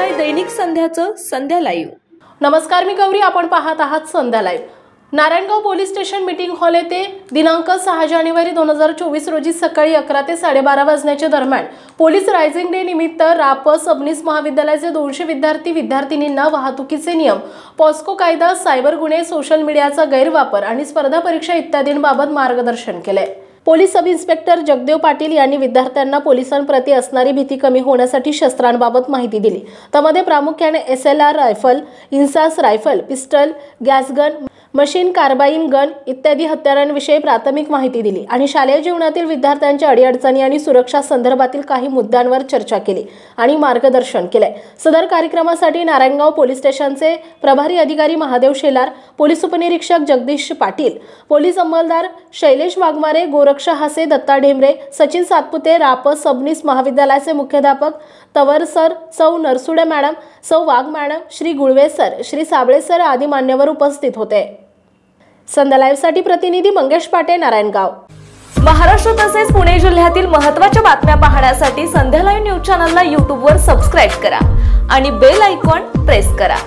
शिवाय दैनिक संध्याचं संध्या लाईव्ह। नमस्कार, मी गौरी, आपण पाहत आहात Sandhya live. Narayangaon police station meeting hall येथे दिनांक 6 जानेवारी 2024 रोजी सकाळी 11 ते 12:30 वाजण्याच्या दरम्यान पोलीस रायझिंग डे निमित्त राप सबनीस महाविद्यालयाचे 200 विद्यार्थिनींना वाहतुकीचे नियम, पॉस्को कायदा, सायबर गुन्हे, सोशल मीडियाचा गैरवापर आणि स्पर्धा परीक्षा इत्यादींबाबत मार्गदर्शन केले। Police sub inspector Jagdev Patil यांनी विद्यार्थ्यांना पोलिसांप्रती असणारी भीती कमी होण्यासाठी शस्त्रांबाबत माहिती दिली। त्यामध्ये प्रामुख्याने SLR rifle, INSAS rifle, pistol, gas gun, machine carbine gun इत्यादी हत्यारांविषयी प्राथमिक माहिती दिली आणि शालेय जीवनातील विद्यार्थ्यांच्या अडीअडचणी आणि सुरक्षा संदर्भातील काही मुद्द्यांवर चर्चा केली आणि मार्गदर्शन केले। सदर कार्यक्रमासाठी नारायणगाव पोलीस स्टेशनचे प्रभारी अधिकारी महादेव शेलार, पोलीस उपनिरीक्षक जगदीश पाटील, पोलीस अंमलदार शैलेश वाघमारे, गोरक्ष हासे, दत्ता ढेमरे, सचिन सातपुते, राप सबनीस महाविद्यालयाचे मुख्याध्यापक Tawar sir, Sau Narsude madam, Sau Wagh madam, Shri Gulve sir, Shri Sable sir आदी मान्यवर उपस्थित होते। संध्या लाईव्ह साठी प्रतिनिधी मंगेश पाटे, नारायणगाव। महाराष्ट्र तसेच पुणे जिल्ह्यातील महत्त्वाच्या बातम्या पाहण्यासाठी संध्या लाईव्ह न्यूज चॅनलला YouTube वर सबस्क्राइब करा आणि बेल आयकॉन प्रेस करा।